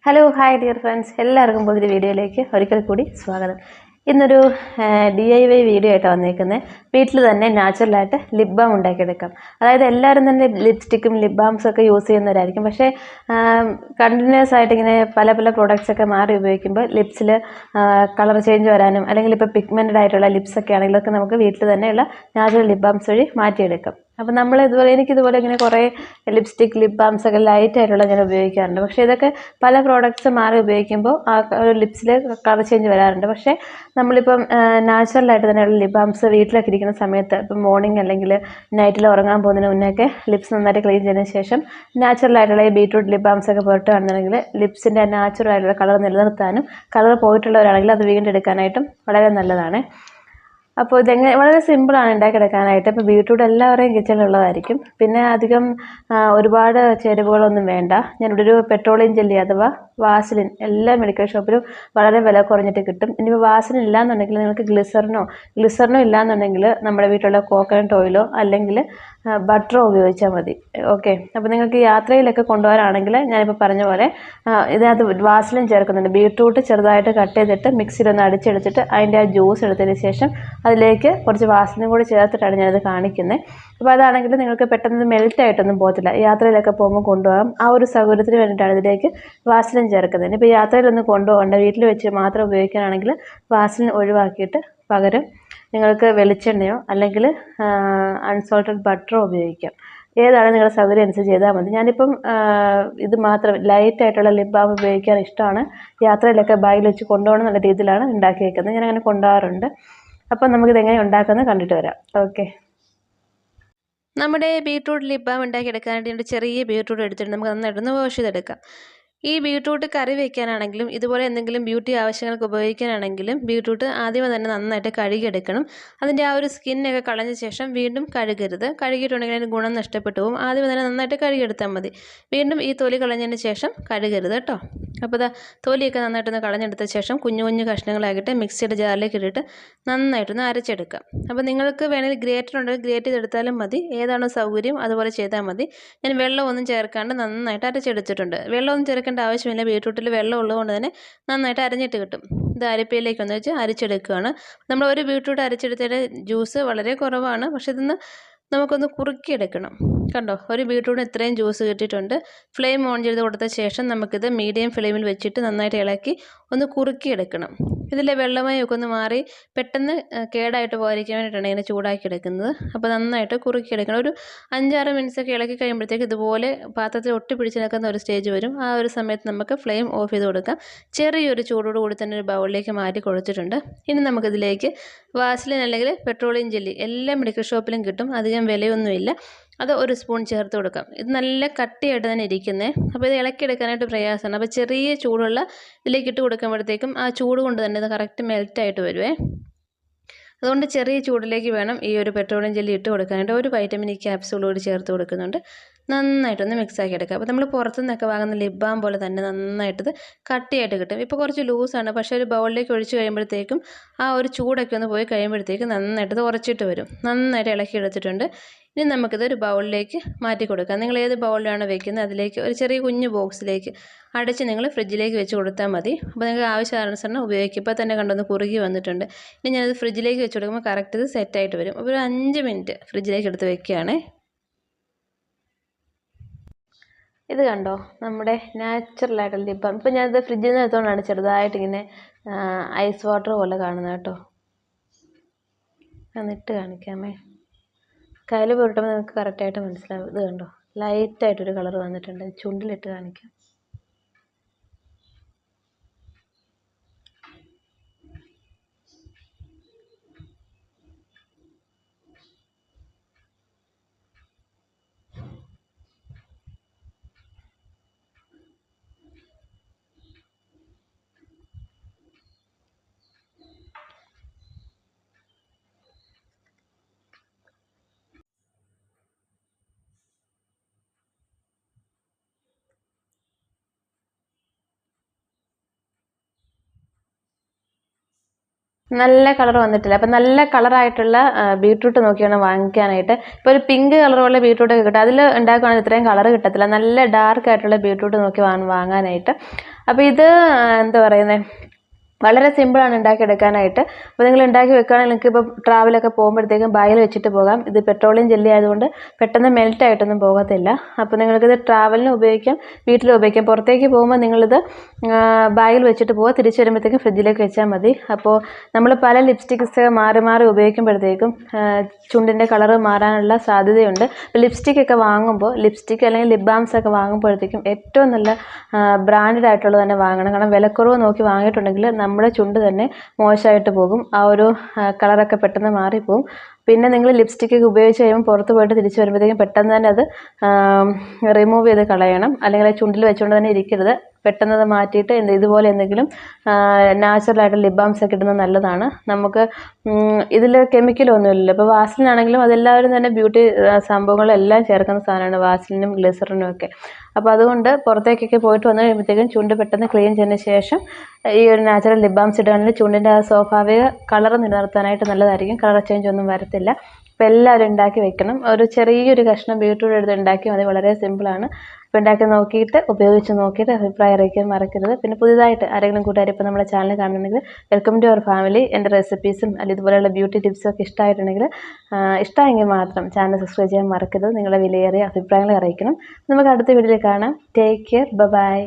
Hello hi dear friends, എല്ലാവർക്കും പുതിയൊരു വീഡിയോയിലേക്ക് ഒരിക്കൽ കൂടി സ്വാഗതം. ഇന്നൊരു DIY വീഡിയോ ആയിട്ട് വന്നേക്കുന്നത്. വീട്ടിൽ തന്നെ നാച്ചുറലായിട്ട് ലിപ് ബാം ഉണ്ടാക്കിയെടുക്കാം. അതായത് എല്ലാവരും തന്നെ ലിപ്സ്റ്റിക്കും ലിപ് ബാംസും ഒക്കെ യൂസ് ചെയ്യുന്നവരായിരിക്കും. പക്ഷേ കണ്ടിന്യൂസ് ആയിട്ട് ഇങ്ങനെ പല പല പ്രോഡക്റ്റ്സ് ഒക്കെ മാറി ഉപയോഗിക്കുമ്പോൾ ലിപ്സിൽ കളർ ചേഞ്ച് വരാനും അല്ലെങ്കിൽ ഇപ്പോൾ പിഗ്മെൻറ്റഡ് ആയിട്ടുള്ള ലിപ്സ് ഒക്കെ ആണെങ്കിലൊക്കെ നമുക്ക് വീട്ടിൽ തന്നെയുള്ള നാച്ചുറൽ ലിപ് ബാംസ് വഴി മാറ്റിയെടുക്കാം. അപ്പോൾ നമ്മൾ എനിക്കിതുപോലെ ഇങ്ങനെ കുറേ ലിപ്സ്റ്റിക് ലിപ് ബാംസ് ഒക്കെ ലൈറ്റ് ആയിട്ടുള്ള ഞാൻ ഉപയോഗിക്കാറുണ്ട്. പക്ഷേ ഇതൊക്കെ പല പ്രോഡക്റ്റ്സ് മാറി ഉപയോഗിക്കുമ്പോൾ ആ ലിപ്സിൽ കളർ ചേഞ്ച് വരാറുണ്ട്. പക്ഷേ നമ്മളിപ്പം നാച്ചുറലായിട്ട് തന്നെയുള്ള ലിപ് ബാംസ് വീട്ടിലൊക്കെ ഇരിക്കുന്ന സമയത്ത് ഇപ്പം മോർണിംഗ് അല്ലെങ്കിൽ നൈറ്റിൽ ഉറങ്ങാൻ പോകുന്നതിന് മുന്നേയൊക്കെ ലിപ്സ് നന്നായിട്ട് ക്ലീൻ ചെയ്തതിന് ശേഷം നാച്ചുറലായിട്ടുള്ള ഈ ബീട്രൂട്ട് ലിപ് ബാംസ് ഒക്കെ പുരട്ടുകയാണെന്നുണ്ടെങ്കിൽ ലിപ്സിൻ്റെ നാച്ചുറൽ ആയിട്ടുള്ള കളർ നിലനിർത്താനും കളർ പോയിട്ടുള്ളവരാണെങ്കിൽ അത് വീണ്ടും എടുക്കാനായിട്ടും വളരെ നല്ലതാണ്. അപ്പോൾ ഇതെങ്ങനെ വളരെ സിമ്പിളാണ് ഉണ്ടാക്കിയെടുക്കാനായിട്ട്. ഇപ്പോൾ ബീട്രൂട്ട് എല്ലാവരുടെയും കിച്ചണിലുള്ളതായിരിക്കും. പിന്നെ അധികം ഒരുപാട് ചേരുവകളൊന്നും വേണ്ട. ഞാനിവിടെ ഒരു പെട്രോളിയം ജെല്ലി അഥവാ വാസലിൻ എല്ലാ മെഡിക്കൽ ഷോപ്പിലും വളരെ വില കുറഞ്ഞിട്ട് കിട്ടും. ഇനിയിപ്പോൾ വാസലിൻ ഇല്ലയെന്നുണ്ടെങ്കിൽ നിങ്ങൾക്ക് ഗ്ലിസറിനോ ഇല്ലയെന്നുണ്ടെങ്കിൽ നമ്മുടെ വീട്ടിലുള്ള കോക്കനട്ട് ഓയിലോ അല്ലെങ്കിൽ ബട്ടറോ ഉപയോഗിച്ചാൽ മതി. ഓക്കെ, അപ്പോൾ നിങ്ങൾക്ക് യാത്രയിലൊക്കെ കൊണ്ടുപോകാനാണെങ്കിൽ ഞാനിപ്പോൾ പറഞ്ഞ പോലെ ഇതിനകത്ത് വാസലിൻ ചേർക്കുന്നുണ്ട്. ബീട്രൂട്ട് ചെറുതായിട്ട് കട്ട് ചെയ്തിട്ട് മിക്സിയിലൊന്ന് അടിച്ചെടുത്തിട്ട് അതിൻ്റെ ആ ജ്യൂസ് എടുത്തതിന് ശേഷം അതിലേക്ക് കുറച്ച് വാസലിനും കൂടി ചേർത്തിട്ടാണ് ഞാനത് കാണിക്കുന്നത്. അപ്പോൾ അതാണെങ്കിൽ നിങ്ങൾക്ക് പെട്ടെന്ന് മെൽറ്റ് ആയിട്ടൊന്നും പോകത്തില്ല. യാത്രയിലൊക്കെ പോകുമ്പോൾ കൊണ്ടുപോകാം. ആ ഒരു സൗകര്യത്തിന് വേണ്ടിയിട്ടാണ് ഇതിലേക്ക് വാസലിൻ ചേർക്കുന്നത്. ഇപ്പോൾ യാത്രയിലൊന്നും കൊണ്ടുപോകണ്ട, വീട്ടിൽ വെച്ച് മാത്രം ഉപയോഗിക്കാനാണെങ്കിൽ വാസലിൻ ഒഴിവാക്കിയിട്ട് പകരം നിങ്ങൾക്ക് വെളിച്ചെണ്ണയോ അല്ലെങ്കിൽ അൺസോൾട്ടഡ് ബട്ടറോ ഉപയോഗിക്കാം. ഏതാണ് നിങ്ങളുടെ സൗകര്യം അനുസരിച്ച് ചെയ്താൽ മതി. ഞാനിപ്പം ഇത് മാത്രം ലൈറ്റ് ആയിട്ടുള്ള ലിപ് ബാം ഉപയോഗിക്കാൻ ഇഷ്ടമാണ്. യാത്രയിലൊക്കെ ബാഗിൽ വെച്ച് കൊണ്ടുപോകണം എന്നുള്ള രീതിയിലാണ് ഉണ്ടാക്കി വയ്ക്കുന്നത്. ഞാനങ്ങനെ കൊണ്ടുപോകാറുണ്ട്. അപ്പം നമുക്കിത് എങ്ങനെ ഉണ്ടാക്കുന്നത് കണ്ടിട്ട് വരാം. ഓക്കെ, നമ്മുടെ ബീട്രൂട്ട് ലിപ് ബാം ഉണ്ടാക്കിയെടുക്കാനായിട്ട് ചെറിയ ബീട്രൂട്ട് എടുത്തിട്ട് നമുക്ക് നന്നായിട്ടൊന്ന് വാഷ് ചെയ്തെടുക്കാം. ഈ ബീട്രൂട്ട് കറി വയ്ക്കാനാണെങ്കിലും ഇതുപോലെ എന്തെങ്കിലും ബ്യൂട്ടി ആവശ്യങ്ങൾക്ക് ഉപയോഗിക്കാനാണെങ്കിലും ബീട്രൂട്ട് ആദ്യമേ തന്നെ നന്നായിട്ട് കഴുകിയെടുക്കണം. അതിൻ്റെ ആ ഒരു സ്കിന്നൊക്കെ കളഞ്ഞ ശേഷം വീണ്ടും കഴുകരുത്. കഴുകിയിട്ടുണ്ടെങ്കിൽ അതിന് ഗുണം നഷ്ടപ്പെട്ടു പോകും. ആദ്യമേ തന്നെ നന്നായിട്ട് കഴുകിയെടുത്താൽ മതി. വീണ്ടും ഈ തൊലി കളഞ്ഞതിന് ശേഷം കഴുകരുത് കേട്ടോ. അപ്പോൾ തൊലിയൊക്കെ നന്നായിട്ടൊന്ന് കളഞ്ഞെടുത്ത ശേഷം കുഞ്ഞു കുഞ്ഞു കഷ്ണങ്ങളാക്കിയിട്ട് മിക്സിയുടെ ജാറിലേക്ക് ഇട്ടിട്ട് നന്നായിട്ടൊന്ന് അരച്ചെടുക്കാം. അപ്പോൾ നിങ്ങൾക്ക് വേണമെങ്കിൽ ഗ്രേറ്റർ ഉണ്ടെങ്കിൽ ഗ്രേറ്റ് ചെയ്തെടുത്താലും മതി. ഏതാണോ സൗകര്യം അതുപോലെ ചെയ്താൽ മതി. ഞാൻ വെള്ളമൊന്നും ചേർക്കാണ്ട് നന്നായിട്ട് അരച്ചെടുത്തിട്ടുണ്ട്. വെള്ളമൊന്നും ചേർക്കേണ്ട ആവശ്യമില്ല. ബീട്രൂട്ടിൽ വെള്ളം ഉള്ളതുകൊണ്ട് തന്നെ നന്നായിട്ട് അരഞ്ഞിട്ട് കിട്ടും. ഇത് അരിപ്പയിലേക്ക് ഒന്ന് വെച്ച് അരച്ചെടുക്കുകയാണ്. നമ്മൾ ഒരു ബീട്രൂട്ട് അരച്ചെടുത്തതിൻ്റെ ജ്യൂസ് വളരെ കുറവാണ്. പക്ഷെ ഇതൊന്ന് നമുക്കൊന്ന് കുറുക്കിയെടുക്കണം. കണ്ടോ, ഒരു ബീട്രൂട്ടിന് ഇത്രയും ജ്യൂസ് കിട്ടിയിട്ടുണ്ട്. ഫ്ലെയിം ഓൺ ചെയ്ത് കൊടുത്ത ശേഷം നമുക്കിത് മീഡിയം ഫ്ലെയിമിൽ വെച്ചിട്ട് നന്നായിട്ട് ഇളക്കി ഒന്ന് കുറുക്കിയെടുക്കണം. ഇതിലെ വെള്ളമയമൊക്കെ ഒന്ന് മാറി പെട്ടെന്ന് കേടായിട്ട് പോകാതിരിക്കാൻ വേണ്ടിയിട്ടാണ് ഇങ്ങനെ ചൂടാക്കി എടുക്കുന്നത്. അപ്പോൾ നന്നായിട്ട് കുറുക്കിയെടുക്കണം. ഒരു 5-6 മിനിറ്റ്സൊക്കെ ഇളക്കി കഴിയുമ്പോഴത്തേക്ക് ഇതുപോലെ പാത്രത്തിൽ ഒട്ടിപ്പിടിച്ച് നിൽക്കുന്ന ഒരു സ്റ്റേജ് വരും. ആ ഒരു സമയത്ത് നമുക്ക് ഫ്ലെയിം ഓഫ് ചെയ്ത് കൊടുക്കാം. ചെറിയൊരു ചൂടോട് കൂടി തന്നെ ഒരു ബൗളിലേക്ക് മാറ്റി കൊടുത്തിട്ടുണ്ട്. ഇനി നമുക്കിതിലേക്ക് വാസലിൻ അല്ലെങ്കിൽ പെട്രോളിയം ജെല്ലി എല്ലാ മെഡിക്കൽ ഷോപ്പിലും കിട്ടും. അധികം വിലയൊന്നുമില്ല. അത് 1 സ്പൂൺ ചേർത്ത് കൊടുക്കാം. ഇത് നല്ല കട്ടിയായിട്ട് തന്നെ ഇരിക്കുന്നത്. അപ്പോൾ ഇത് ഇളക്കിയെടുക്കാനായിട്ട് പ്രയാസമാണ്. അപ്പോൾ ചെറിയ ചൂടുള്ള ഇതിലേക്ക് ഇട്ട് കൊടുക്കുമ്പോഴത്തേക്കും ആ ചൂട് കൊണ്ട് തന്നെ ഇത് കറക്റ്റ് മെൽറ്റായിട്ട് വരുവേ. അതുകൊണ്ട് ചെറിയ ചൂടിലേക്ക് വേണം ഈ ഒരു പെട്രോളിയം ജെല്ലി ഇട്ട് കൊടുക്കാനായിട്ട്. ഒരു വൈറ്റമിൻ ഇ ക്യാപ്സൂൾ കൂടി ചേർത്ത് കൊടുക്കുന്നുണ്ട്. നന്നായിട്ടൊന്ന് മിക്സാക്കി എടുക്കുക. അപ്പോൾ നമ്മൾ പുറത്തുനിന്നൊക്കെ വാങ്ങുന്ന ലിപ് ബാം പോലെ തന്നെ നന്നായിട്ടത് കട്ടിയായിട്ട് കിട്ടും. ഇപ്പോൾ കുറച്ച് ലൂസാണ്, പക്ഷേ ഒരു ബൗളിലേക്ക് ഒഴിച്ച് കഴിയുമ്പോഴത്തേക്കും ആ ഒരു ചൂടൊക്കെ ഒന്ന് പോയി കഴിയുമ്പോഴത്തേക്കും നന്നായിട്ടത് ഉറച്ചിട്ട് വരും. നന്നായിട്ട് ഇളക്കി എടുത്തിട്ടുണ്ട്. ഇനി നമുക്കിത് ഒരു ബൗളിലേക്ക് മാറ്റി കൊടുക്കാം. നിങ്ങൾ ഏത് ബൗളിലാണോ വെക്കുന്നത് അതിലേക്ക് ഒരു ചെറിയ കുഞ്ഞു ബോക്സിലേക്ക് അടച്ച് നിങ്ങൾ ഫ്രിഡ്ജിലേക്ക് വെച്ച് കൊടുത്താൽ മതി. അപ്പോൾ നിങ്ങൾക്ക് ആവശ്യാനുസരണം ഉപയോഗിക്കും. ഇപ്പോൾ തന്നെ കണ്ടൊന്ന് കുറുകി വന്നിട്ടുണ്ട്. ഇനി ഞാനത് ഫ്രിഡ്ജിലേക്ക് വെച്ച് കൊടുക്കുമ്പോൾ കറക്റ്റ് ഇത് സെറ്റായിട്ട് വരും. അപ്പോൾ ഒരു 5 മിനിറ്റ് ഫ്രിഡ്ജിലേക്ക് എടുത്ത് വെക്കുകയാണ്. ഇത് കണ്ടോ, നമ്മുടെ നാച്ചുറലായിട്ടുള്ള ലിപ് ബാം. ഇപ്പോൾ ഞാനിത് ഫ്രിഡ്ജിൽ നിന്ന് എടുത്തുകൊണ്ടാണ് ചെറുതായിട്ട് ഇങ്ങനെ ഐസ് വാട്ടർ പോലെ കാണുന്നത് കേട്ടോ. എന്നിട്ട് കാണിക്കാമേ. കയ്യിൽ പുരട്ടുമ്പോൾ നിങ്ങൾക്ക് കറക്റ്റായിട്ട് മനസ്സിലാവും. ഇത് കണ്ടോ, ലൈറ്റായിട്ടൊരു കളർ വന്നിട്ടുണ്ട്. ചുണ്ടിലിട്ട് കാണിക്കാം. നല്ല കളർ വന്നിട്ടില്ല. അപ്പം നല്ല കളറായിട്ടുള്ള ബീട്രൂട്ട് നോക്കി വേണം വാങ്ങിക്കാനായിട്ട്. ഇപ്പോൾ ഒരു പിങ്ക് കളറുള്ള ബീട്രൂട്ടൊക്കെ കിട്ടും. അതിൽ ഉണ്ടാക്കുകയാണെങ്കിൽ ഇത്രയും കളർ കിട്ടത്തില്ല. നല്ല ഡാർക്ക് ആയിട്ടുള്ള ബീട്രൂട്ട് നോക്കി വാങ്ങാനായിട്ട്. അപ്പോൾ ഇത് എന്താ പറയുന്നത്, വളരെ സിമ്പിളാണ് ഉണ്ടാക്കിയെടുക്കാനായിട്ട്. അപ്പോൾ നിങ്ങൾ ഉണ്ടാക്കി വെക്കുകയാണെങ്കിൽ നിങ്ങൾക്ക് ഇപ്പോൾ ട്രാവലൊക്കെ പോകുമ്പോഴത്തേക്കും ബാഗിൽ വെച്ചിട്ട് പോകാം. ഇത് പെട്രോളിയം ജെല്ലി ആയതുകൊണ്ട് പെട്ടെന്ന് മെൽറ്റായിട്ടൊന്നും പോകത്തില്ല. അപ്പോൾ നിങ്ങൾക്കിത് ട്രാവലിന് ഉപയോഗിക്കാം, വീട്ടിൽ ഉപയോഗിക്കാം. പുറത്തേക്ക് പോകുമ്പോൾ നിങ്ങളിത് ബാഗിൽ വെച്ചിട്ട് പോകുക, തിരിച്ച് വരുമ്പോഴത്തേക്കും ഫ്രിഡ്ജിലേക്ക് വെച്ചാൽ മതി. അപ്പോൾ നമ്മൾ പല ലിപ്സ്റ്റിക്സ് മാറി മാറി ഉപയോഗിക്കുമ്പോഴത്തേക്കും ചുണ്ടിൻ്റെ കളറ് മാറാനുള്ള സാധ്യതയുണ്ട്. ലിപ്സ്റ്റിക് ഒക്കെ വാങ്ങുമ്പോൾ, ലിപ്സ്റ്റിക് അല്ലെങ്കിൽ ലിപ് ബാംസ് ഒക്കെ വാങ്ങുമ്പോഴത്തേക്കും ഏറ്റവും നല്ല ബ്രാൻഡഡ് ആയിട്ടുള്ളത് തന്നെ വാങ്ങണം. കാരണം വിലക്കുറവ് നോക്കി വാങ്ങിയിട്ടുണ്ടെങ്കിൽ നമ്മുടെ ചുണ്ട് തന്നെ മോശമായിട്ട് പോകും. ആ ഒരു കളറൊക്കെ പെട്ടെന്ന് മാറിപ്പോകും. പിന്നെ നിങ്ങൾ ലിപ്സ്റ്റിക് ഒക്കെ ഉപയോഗിച്ച് കഴിയുമ്പോൾ പുറത്ത് പോയിട്ട് തിരിച്ച് വരുമ്പോഴത്തേക്കും പെട്ടെന്ന് തന്നെ അത് റിമൂവ് ചെയ്ത് കളയണം. അല്ലെങ്കിൽ ചുണ്ടിൽ വെച്ചുകൊണ്ട് തന്നെ ഇരിക്കരുത്. പെട്ടെന്ന് അത് മാറ്റിയിട്ട് ഇതുപോലെ എന്തെങ്കിലും നാച്ചുറലായിട്ട് ലിപ് ബാംസ് ഒക്കെ ഇടുന്നത് നല്ലതാണ്. നമുക്ക് ഇതിൽ കെമിക്കലൊന്നുമില്ലല്ലോ. ഇപ്പോൾ വാസലിനാണെങ്കിലും അതെല്ലാവരും തന്നെ ബ്യൂട്ടി സംഭവങ്ങളെല്ലാം ചേർക്കുന്ന സാധനമാണ് വാസലിനും ഗ്ലിസറിനും ഒക്കെ. അപ്പോൾ അതുകൊണ്ട് പുറത്തേക്കൊക്കെ പോയിട്ട് വന്നു കഴിയുമ്പോഴത്തേക്കും ചുണ്ട് പെട്ടെന്ന് ക്ലീൻ ചെയ്തതിന് ശേഷം ഈ ഒരു നാച്ചുറൽ ലിപ് ബാംസ് ഇടുകയാണെങ്കിൽ ചുണ്ടിൻ്റെ ആ സ്വാഭാവിക കളർ നിലനിർത്താനായിട്ട് നല്ലതായിരിക്കും. കളർ ചേഞ്ച് ഒന്നും വരത്തില്ല. അപ്പോൾ എല്ലാവരും ഉണ്ടാക്കി വെക്കണം. ഒരു ചെറിയൊരു കഷ്ണം ബീട്രൂട്ട് എടുത്ത് ഉണ്ടാക്കി മതി. വളരെ സിമ്പിളാണ്. അപ്പോൾ ഉണ്ടാക്കി നോക്കിയിട്ട് ഉപയോഗിച്ച് നോക്കിയിട്ട് അഭിപ്രായം അറിയിക്കാൻ മറക്കരുത്. പിന്നെ പുതിയതായിട്ട് ആരെങ്കിലും കൂട്ടുകാർ ഇപ്പോൾ നമ്മുടെ ചാനൽ കാണുന്നുണ്ടെങ്കിൽ വെൽക്കം ടു അവർ ഫാമിലി. എൻ്റെ റെസിപ്പീസും അല്ലെങ്കിൽ ഇതുപോലെയുള്ള ബ്യൂട്ടി ടിപ്സും ഒക്കെ ഇഷ്ടമായിട്ടുണ്ടെങ്കിൽ ഇഷ്ടമെങ്കിൽ മാത്രം ചാനൽ സബ്സ്ക്രൈബ് ചെയ്യാൻ മറക്കരുത്. നിങ്ങളുടെ വിലയേറിയ അഭിപ്രായങ്ങൾ അറിയിക്കണം. നമുക്ക് അടുത്ത വീഡിയോയിൽ കാണാം. Take care. ബൈ.